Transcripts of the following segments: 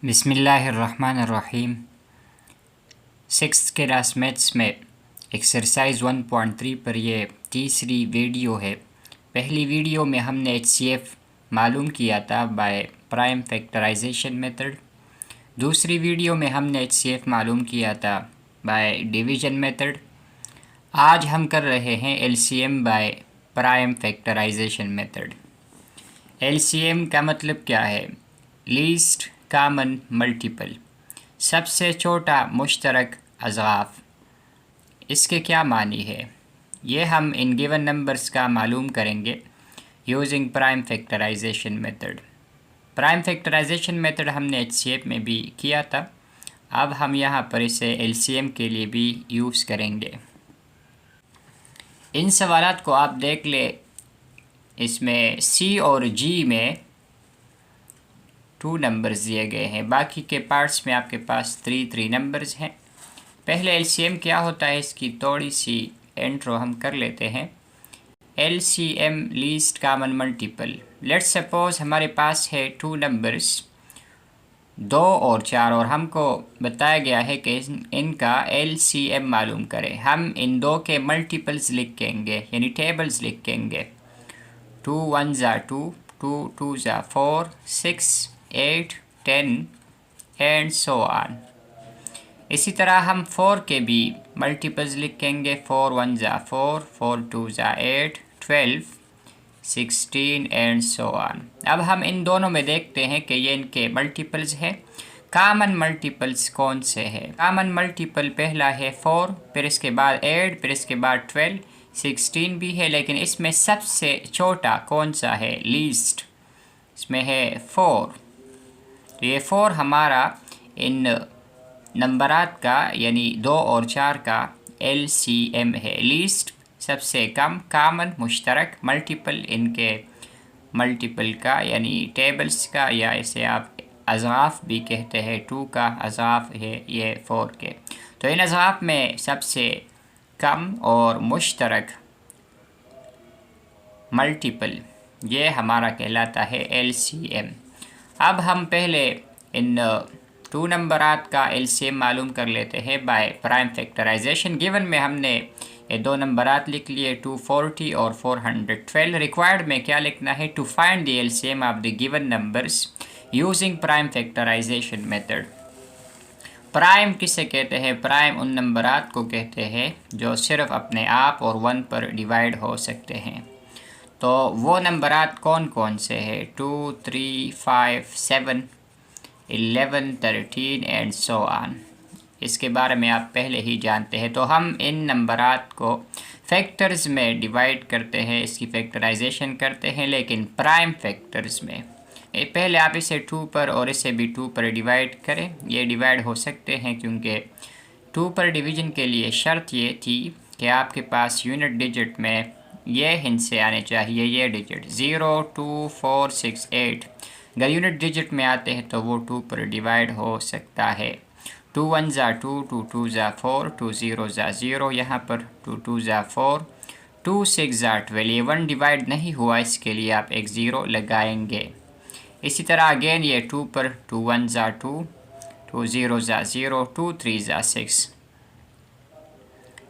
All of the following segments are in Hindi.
बिस्मिल्लाहिर्रहमानिर्रहीम। 6th क्लास मैथ्स में एक्सरसाइज 1.3 पर ये तीसरी वीडियो है। पहली वीडियो में हमने HCF मालूम किया था बाय प्राइम फैक्टराइजेशन मेथड। दूसरी वीडियो में हमने HCF मालूम किया था बाय डिवीज़न मेथड। आज हम कर रहे हैं LCM by prime factorisation method. LCM का मतलब क्या है? लीस्ट कॉमन मल्टीपल, सबसे छोटा मुश्तरक अज़ाफ़। इसके क्या मानी है ये हम इन गिवन नंबर्स का मालूम करेंगे using prime factorisation method. Prime factorisation method हमने HCF में भी किया था, अब हम यहाँ पर इसे LCM के लिए भी यूज़ करेंगे। इन सवालात को आप देख ले, इसमें C और G में 2 नंबर्स दिए गए हैं, बाकी के पार्ट्स में आपके पास 3 नंबर्स हैं। पहले LCM क्या होता है इसकी थोड़ी सी इंट्रो हम कर लेते हैं। LCM least common multiple. Let's suppose हमारे पास है 2 नंबर्स 2 और 4 और हमको बताया गया है कि इनका LCM मालूम करें। हम इन 2 के मल्टीपल्स लिखेंगे यानी टेबल्स लिखेंगे। 2 1 2, 2 2 4, 6 8 10 एंड सो ऑन। इसी तरह हम 4 के भी मल्टीपल्स लिखेंगे। 4 1 4, 4 2 8, 12 16 एंड सो ऑन। अब हम इन दोनों में देखते हैं कि ये इनके मल्टीपल्स हैं। कॉमन मल्टीपल्स कौन से हैं? कॉमन मल्टीपल पहला है 4, फिर इसके बाद 8, फिर इसके बाद 12, 16 भी है, लेकिन इसमें सबसे छोटा कौन सा है? लीस्ट, इसमें है 4। तो ये 4 हमारा इन नंबरात का यानी 2 और 4 का LCM है। लीस्ट सबसे कम, कॉमन मुश्तरक, मल्टीपल इनके मल्टीपल का यानी टेबल्स का, या इसे आप अज़ाफ़ भी कहते हैं। 2 का अज़ाफ़ है ये 4 के। तो इन अज़ाफ़ में सबसे कम और मुश्तरक मल्टीपल ये हमारा कहलाता है LCM। अब हम पहले इन 2 नंबरात का LCM मालूम कर लेते हैं बाय प्राइम फैक्टराइजेशन। गिवन में हमने ये 2 नंबरात लिख लिए 240 और 412। रिक्वायर्ड में क्या लिखना है? To find the LCM of the given numbers using prime factorisation method. Prime किसे कहते हैं? प्राइम उन नंबरात को कहते हैं जो सिर्फ अपने आप और 1 पर डिवाइड हो सकते हैं। तो वो नंबरात कौन कौन से हैं? 2 3 5 7 11 13 एंड सो ऑन। इसके बारे में आप पहले ही जानते हैं। तो हम इन नंबरात को फैक्टर्स में डिवाइड करते हैं, इसकी फैक्टराइजेशन करते हैं, लेकिन प्राइम फैक्टर्स में। पहले आप इसे 2 पर और इसे भी 2 पर डिवाइड करें। ये डिवाइड हो सकते हैं क्योंकि 2 पर डिवीज़न के लिए शर्त ये थी कि आपके पास यूनिट डिजिट में ये हिस्से आने चाहिए, ये डिजिट 0 2 4 6 8। अगर यूनिट डिजिट में आते हैं तो वो 2 पर डिवाइड हो सकता है। 2 1 2, 2 2 4, 2 0 0, यहाँ पर 2 2 4, 2 6 12। ये 1 डिवाइड नहीं हुआ, इसके लिए आप एक 0 लगाएंगे। इसी तरह अगेन ये 2 पर 2 1 2, 2 0 0, 2 3 6।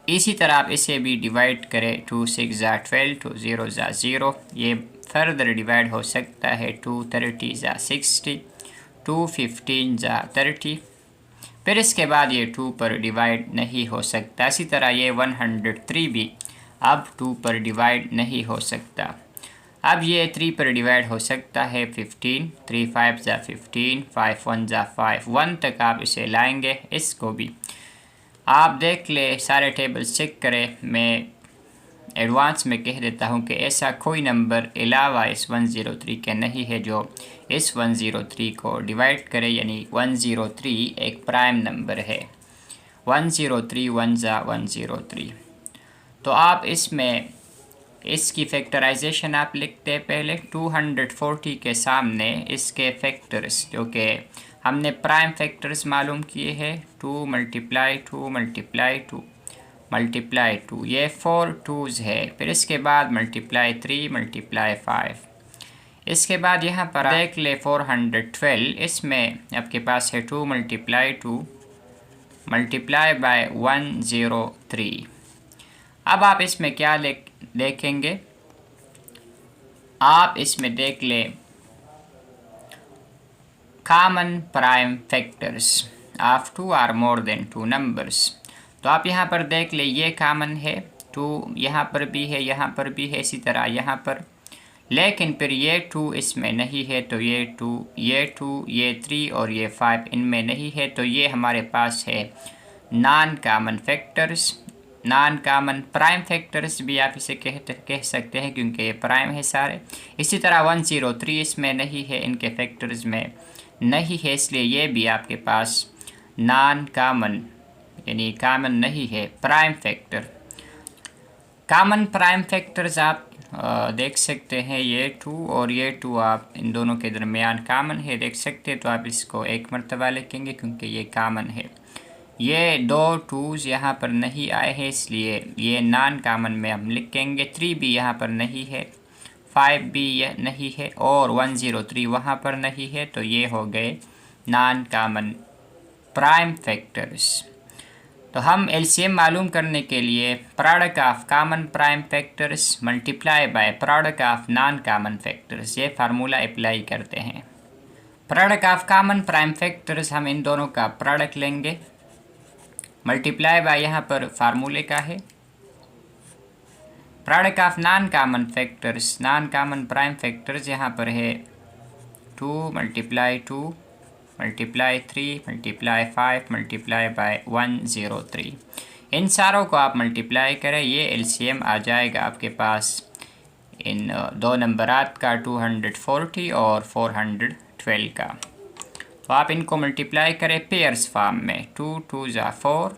इसी तरह आप इसे भी डिवाइड करें। 2 6 12, 2 0 0। ये फर्दर डिवाइड हो सकता है। 2 30 60, 2 15 30। फिर इसके बाद ये 2 पर डिवाइड नहीं हो सकता। इसी तरह ये 103 भी अब 2 पर डिवाइड नहीं हो सकता। अब ये 3 पर डिवाइड हो सकता है। 15, 3 5 15, 5 1 5, 1 तक आप इसे लाएंगे। इसको भी आप देख ले, सारे टेबल्स चेक करें। मैं एडवांस में कह देता हूँ कि ऐसा कोई नंबर अलावा इस 103 के नहीं है जो इस 103 को डिवाइड करे, यानी 103 एक प्राइम नंबर है। 103 1 103। तो आप इसमें इसकी फैक्टराइजेशन आप लिखते हैं पहले। 240 के सामने इसके फैक्टर्स जो कि हमने प्राइम फैक्टर्स मालूम किए हैं, 2 × 2 × 2 × 2, ये 4 2s है। फिर इसके बाद × 3 × 5। इसके बाद यहाँ पर देख ले 412, इसमें आपके पास है 2 मल्टीप्लाई 2 मल्टीप्लाई बाय 103। अब आप इसमें क्या देखेंगे, आप इसमें देख ले common prime factors of 2 or more than 2 numbers. तो आप यहाँ पर देख ले ये कॉमन है, 2 यहाँ पर भी है, यहाँ पर भी है, इसी तरह यहाँ पर, लेकिन फिर ये 2 इसमें नहीं है, तो ये 2, ये 3 और ये 5 इनमें नहीं है, तो ये हमारे पास है non common factors, non common prime factors भी आप इसे कह सकते हैं, क्योंकि ये प्राइम है सारे। इसी तरह 103 इसमें नहीं है, इनके फैक्टर्स में नहीं है, इसलिए ये भी आपके पास नॉन कॉमन यानी कॉमन नहीं है prime factor. Common prime factors आप देख सकते हैं, ये 2 और ये 2 आप इन दोनों के दरमियान कॉमन है देख सकते हैं, तो आप इसको एक मरतबा लिखेंगे क्योंकि ये कॉमन है। ये 2 2s यहाँ पर नहीं आए हैं, इसलिए ये नॉन कॉमन में हम लिखेंगे। 3 भी यहाँ पर नहीं है, 5 भी नहीं है, और 103 वहाँ पर नहीं है, तो ये हो गए नॉन कॉमन प्राइम फैक्टर्स। तो हम एलसीएम मालूम करने के लिए product of common prime factors multiply by product of non common factors, ये फार्मूला अप्लाई करते हैं। Product of common prime factors, हम इन दोनों का प्रोडक्ट लेंगे, मल्टीप्लाई बाय यहाँ पर फार्मूले का है। Product of non common factors, non common prime factors यहाँ पर है 2 multiply 2 multiply 3 multiply 5 multiply bye 103। इन सारों को आप मल्टीप्लाई करें, ये एलसीएम आ जाएगा आपके पास इन दो नंबरात का 240 और 412 का। तो आप इनको मल्टीप्लाई करें पेयर्स फॉर्म में, 2 2 ज़ा 4,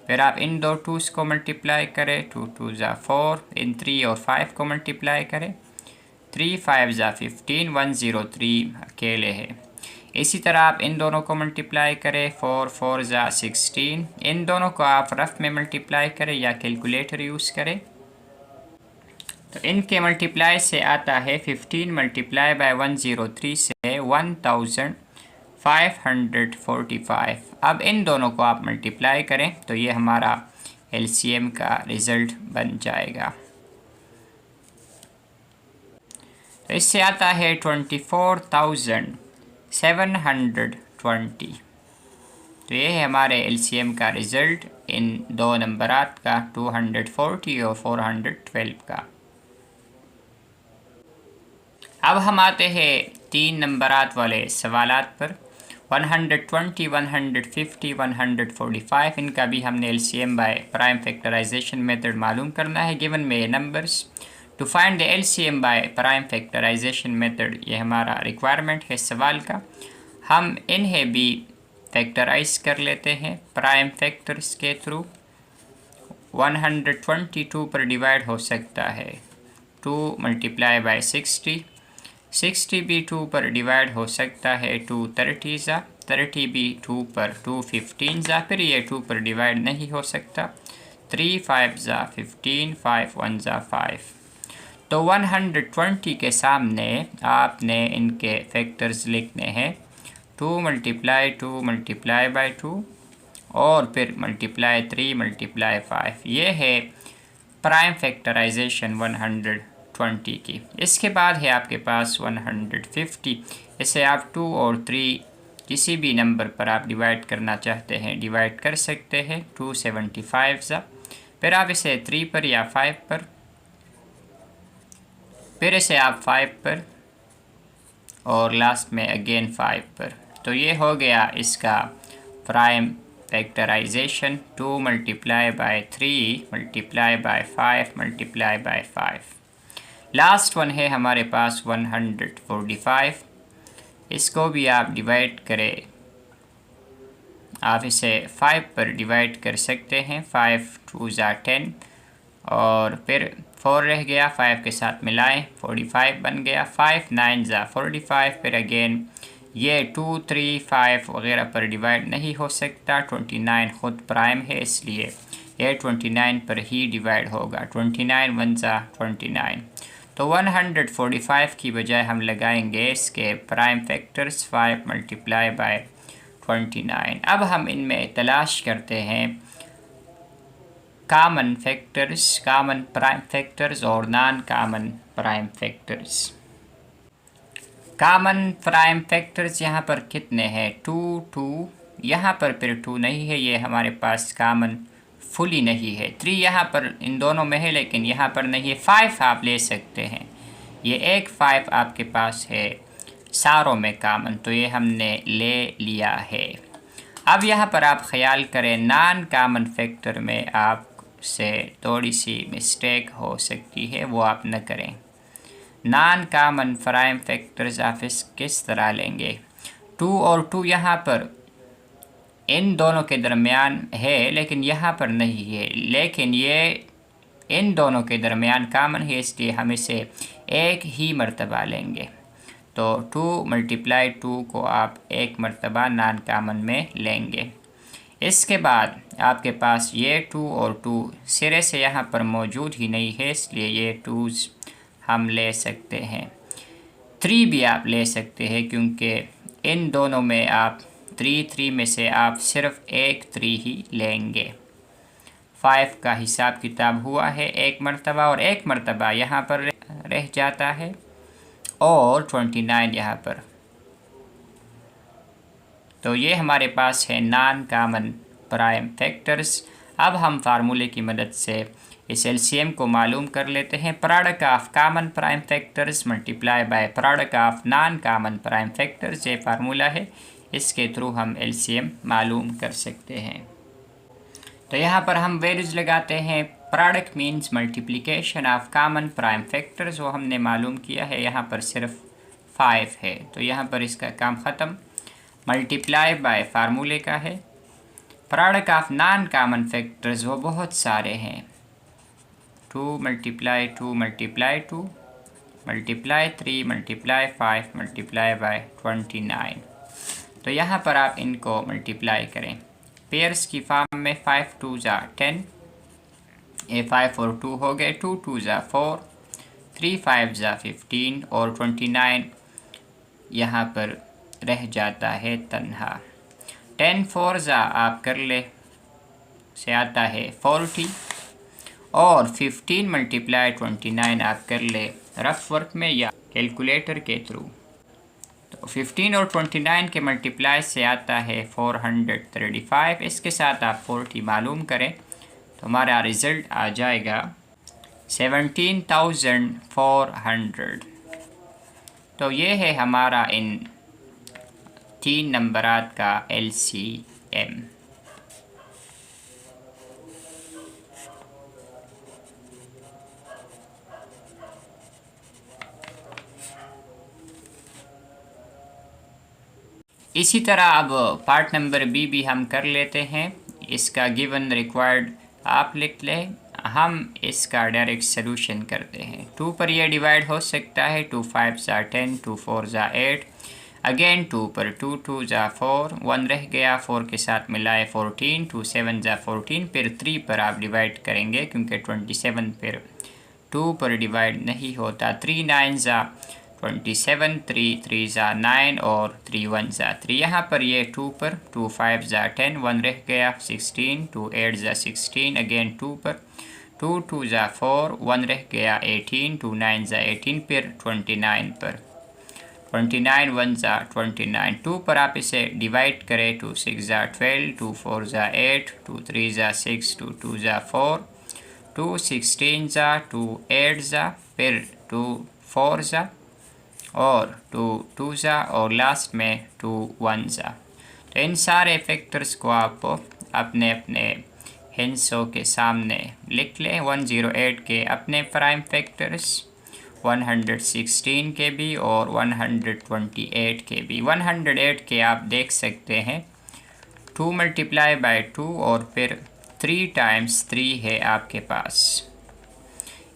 फिर आप इन दो 2s को मल्टीप्लाई करें, 2 2 ज़ा 4, इन 3 और 5 को मल्टीप्लाई करें, 3 5 ज़ा 15, 103 अकेले है। इसी तरह आप इन दोनों को मल्टीप्लाई करें, 4 4 ज़ा 16, इन दोनों को आप रफ में मल्टीप्लाई करें या कैलकुलेटर यूज़ करें, तो इनके मल्टीप्लाई से आता है 15 मल्टीप्लाई बाय 103 से 1545। अब इन दोनों को आप मल्टीप्लाई करें तो ये हमारा एलसीएम का रिज़ल्ट बन जाएगा। तो इससे आता है 24,720। तो ये है हमारे एलसीएम का रिज़ल्ट इन दो नंबरात का, 240 और 412 का। अब हम आते हैं 3 नंबरात वाले सवालात पर। 120, 150, 145, इनका भी हमने LCM by prime factorisation method मालूम करना है। गिवन में ये numbers, to find the LCM by prime factorisation method, ये हमारा रिक्वायरमेंट है सवाल का। हम इन्हें भी फैक्टराइज कर लेते हैं प्राइम फैक्टर्स के थ्रू। 122 पर डिवाइड हो सकता है, 2 मल्टीप्लाई बाय 60, 60 भी 2 पर डिवाइड हो सकता है, 2 30 ज़ा, 30 भी 2 पर, 2 15 ज़ा, फिर ये 2 पर डिवाइड नहीं हो सकता, 3 5 ज़ा 15, 5 1 ज़ा 5। तो 120 के सामने आपने इनके फैक्टर्स लिखने हैं, 2 मल्टीप्लाई 2 मल्टीप्लाई बाय 2 और फिर मल्टीप्लाई 3 मल्टीप्लाई 5। ये है प्राइम फैक्टराइजेशन 120 की। इसके बाद है आपके पास 150। इसे आप 2 और 3 किसी भी नंबर पर आप डिवाइड करना चाहते हैं डिवाइड कर सकते हैं, 275 ज़ा, फिर आप इसे 3 पर या 5 पर, फिर इसे आप 5 पर और लास्ट में अगेन 5 पर। तो ये हो गया इसका prime factorisation, 2 multiply by 3 multiply by 5 multiply by 5। Last one है हमारे पास 145। इसको भी आप डिवाइड करें, आप इसे 5 पर डिवाइड कर सकते हैं, 5 2 ज़ा 10 और फिर 4 रह गया, 5 के साथ मिलाएं 45 बन गया, 5 9 ज़ा 45, फिर अगेन ये 2 3 5 वगैरह पर डिवाइड नहीं हो सकता, 29 ख़ुद प्राइम है इसलिए ये 29 पर ही डिवाइड होगा, 29 1 ज़ा 29। तो 145 की बजाय हम लगाएंगे इसके प्राइम फैक्टर्स 5 मल्टीप्लाई बाय 29। अब हम इनमें तलाश करते हैं common factors, common prime factors और non common prime factors. Common prime factors यहाँ पर कितने हैं? 2, 2, यहाँ पर फिर 2 नहीं है, ये हमारे पास कॉमन फुली नहीं है। 3 यहाँ पर इन दोनों में है लेकिन यहाँ पर नहीं है। 5 आप ले सकते हैं, ये एक 5 आपके पास है सारों में कॉमन, तो ये हमने ले लिया है। अब यहाँ पर आप ख्याल करें नॉन कॉमन फैक्टर में आपसे थोड़ी सी मिस्टेक हो सकती है, वो आप न करें। नॉन कॉमन प्राइम फैक्टर्स आप इस किस तरह लेंगे? 2 और 2 यहाँ पर इन दोनों के दरमियान है लेकिन यहाँ पर नहीं है, लेकिन ये इन दोनों के दरमियान कॉमन है, इसलिए हम इसे एक ही मर्तबा लेंगे। तो 2 मल्टीप्लाई 2 को आप एक मर्तबा नॉन कॉमन में लेंगे। इसके बाद आपके पास ये 2 और 2 सिरे से यहाँ पर मौजूद ही नहीं है, इसलिए ये 2's हम ले सकते हैं। 3 भी आप ले सकते हैं क्योंकि इन दोनों में आप 3 में से आप सिर्फ एक 3 ही लेंगे। 5 का हिसाब किताब हुआ है एक मर्तबा, और एक मर्तबा यहाँ पर रह जाता है और 29 यहाँ पर। तो ये हमारे पास है नॉन कॉमन प्राइम फैक्टर्स। अब हम फार्मूले की मदद से इस एलसीएम को मालूम कर लेते हैं। Product of common prime factors multiply by product of non common prime factors, ये फार्मूला है, इसके थ्रू हम एलसीएम मालूम कर सकते हैं। तो यहाँ पर हम वैल्यूज लगाते हैं। Product means multiplication of common prime factors, वो हमने मालूम किया है, यहाँ पर सिर्फ 5 है, तो यहाँ पर इसका काम ख़त्म। मल्टीप्लाई बाय फार्मूले का है। Product of non common factors वो बहुत सारे हैं, 2 multiply 2 multiply 2 multiply 3 multiply 5 multiply bye 29। तो यहाँ पर आप इनको मल्टीप्लाई करें पेयर्स की फॉर्म में। 5 2 जा 10, ये 5 और 2 हो गए, 2 2 जा 4, 3 5 जा 15 और 29 यहाँ पर रह जाता है तन्हा। 10 4 जा आप कर ले से आता है 40, और 15 मल्टीप्लाई 29 आप कर ले रफ वर्क में या कैलकुलेटर के थ्रू। तो 15 और 29 के मल्टीप्लाई से आता है 435। इसके साथ आप 40 मालूम करें तो हमारा रिज़ल्ट आ जाएगा 17,400। तो ये है हमारा इन 3 नंबरात का एलसीएम। इसी तरह अब पार्ट नंबर बी भी हम कर लेते हैं। इसका गिवन रिक्वायर्ड आप लिख लें, हम इसका डायरेक्ट सलूशन करते हैं। 2 पर यह डिवाइड हो सकता है, 2 5 जा 10, 2 4 जा 8, अगेन 2 पर 2 2 जा 4, 1 रह गया, 4 के साथ मिलाए 14, 2 7 जा 14, फिर 3 पर आप डिवाइड करेंगे क्योंकि 27 फिर 2 पर डिवाइड नहीं होता। 3 9 जा 27, 3 3 जा 9 और 3 1 जा 3। यहाँ पर ये 2 पर 2 5 जा 10, 1 रह गया 16, 2 8 जा 16, अगेन 2 पर 2 2 जा 4, 1 रह गया 18, 2 9 जा 18, फिर 29 पर 29 1 जा 29। 2 पर आप इसे डिवाइड करें, 2 6 जा 12, 2 4 जा 8, 2 3 जा 6, 2 2 जा 4, 2 16 जा 2 8 जा, फिर 2 4 जा और 2 2 जा और लास्ट में 2 1 जा। तो इन सारे फैक्टर्स को आप अपने अपने हिंसों के सामने लिख लें। 108 के अपने प्राइम फैक्टर्स, 116 के भी और 128 के भी। 108 के आप देख सकते हैं 2 मल्टीप्लाई बाय 2 और फिर 3 टाइम्स 3 है आपके पास।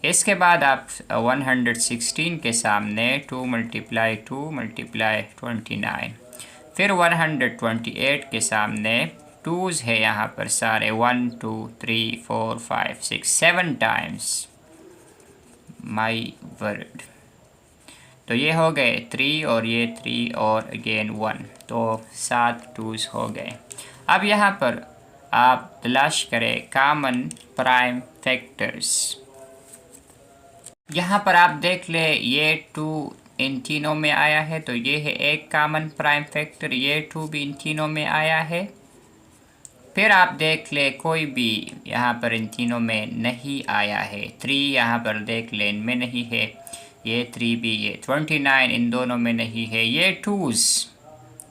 इसके बाद आप 116 के सामने 2 मल्टीप्लाई 2 मल्टीप्लाई 29, फिर 128 के सामने 2's है यहाँ पर सारे 1 2 3 4 5 6 7 टाइम्स माई वर्ड। तो ये हो गए 3 और ये 3 और अगेन 1, तो 7 2s हो गए। अब यहाँ पर आप तलाश करें कॉमन प्राइम फैक्टर्स। यहाँ पर आप देख ले ये 2 इन तीनों में आया है, तो ये है एक कॉमन प्राइम फैक्टर, ये 2 भी इन तीनों में आया है। फिर आप देख ले कोई भी यहाँ पर इन तीनों में नहीं आया है। 3 यहाँ पर देख ले इनमें नहीं है, ये 3 भी, ये 29 इन दोनों में नहीं है, ये 2s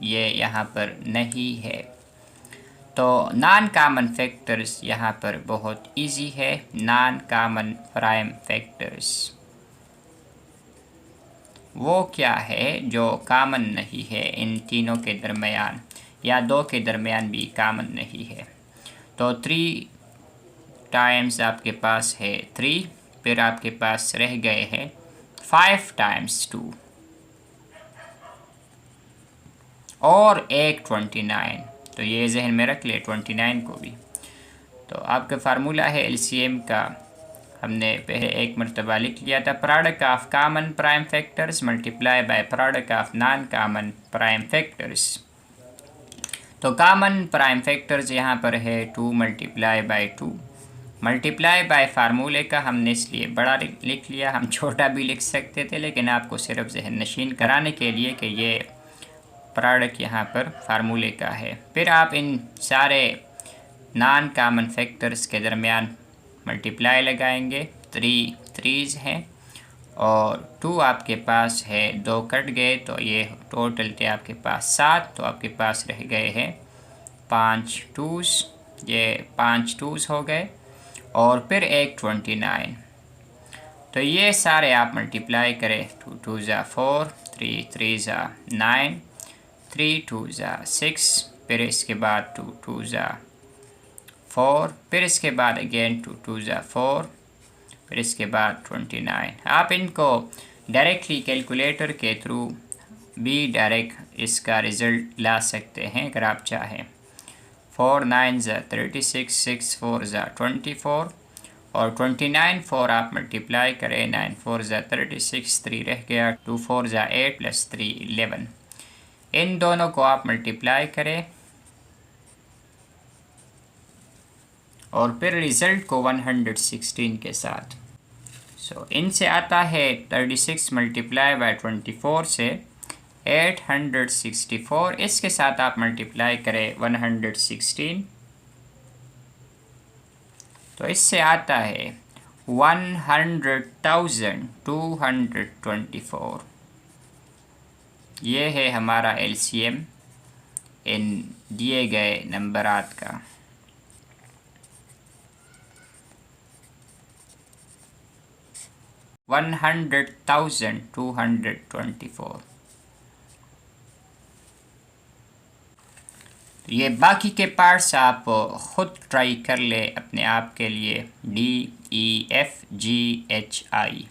ये यहाँ पर नहीं है। तो नॉन कॉमन फैक्टर्स यहाँ पर बहुत इजी है। नॉन कॉमन प्राइम फैक्टर्स वो क्या है जो कॉमन नहीं है इन तीनों के दरमियान, या 2 के दरमियान भी कॉमन नहीं है। तो 3 टाइम्स आपके पास है 3, फिर आपके पास रह गए हैं 5 टाइम्स 2 और एक 29। तो ये जहन में रख ले 29 को भी। तो आपका फार्मूला है एलसीएम का, हमने पहले एक मरतबा लिख लिया था, product of common prime factors multiply by product of non common prime factors. तो कॉमन प्राइम फैक्टर्स यहाँ पर है 2 मल्टीप्लाई बाय 2। मल्टीप्लाई बाय फार्मूले का हमने इसलिए बड़ा लिख लिया, हम छोटा भी लिख सकते थे, लेकिन आपको सिर्फ जहन नशीन कराने के लिए कि ये प्रोडक्ट यहाँ पर फार्मूले का है। फिर आप इन सारे नॉन कॉमन फैक्टर्स के दरमियान मल्टीप्लाई लगाएंगे। 3 3s हैं और 2 आपके पास है, 2 कट गए, तो ये टोटल थे आपके पास 7, तो आपके पास रह गए हैं 5 2s, ये 5 2s हो गए और फिर एक 29। तो ये सारे आप मल्टीप्लाई करें, 2 2 ज़ा 4, 3 3 ज़ा 9, 3 2 ज़ा 6, फिर इसके बाद 2 2 ज़ा 4, फिर इसके बाद अगेन 2 2 ज़ा 4, फिर इसके बाद 29। आप इनको डायरेक्टली कैलकुलेटर के थ्रू भी डायरेक्ट इसका रिज़ल्ट ला सकते हैं अगर आप चाहें। 4 9 ज़ा 36, 6 4 ज़ा 24 और 29 4 आप मल्टीप्लाई करें, 9 4 ज़ा 36, 3 रह गया, 2 4 ज़ा 8 प्लस 3 11। इन दोनों को आप मल्टीप्लाई करें और फिर रिज़ल्ट को 116 के साथ। सो इनसे आता है 36 मल्टीप्लाई बाय 24 से 864, इसके साथ आप मल्टीप्लाई करें 116, तो इससे आता है 100,224। ये है हमारा एलसीएम इन दिए गए नंबरात का। वन 100,224। ये बाकी के पार्ट्स आप ख़ुद ट्राई कर ले अपने आप के लिए। DEFGHI।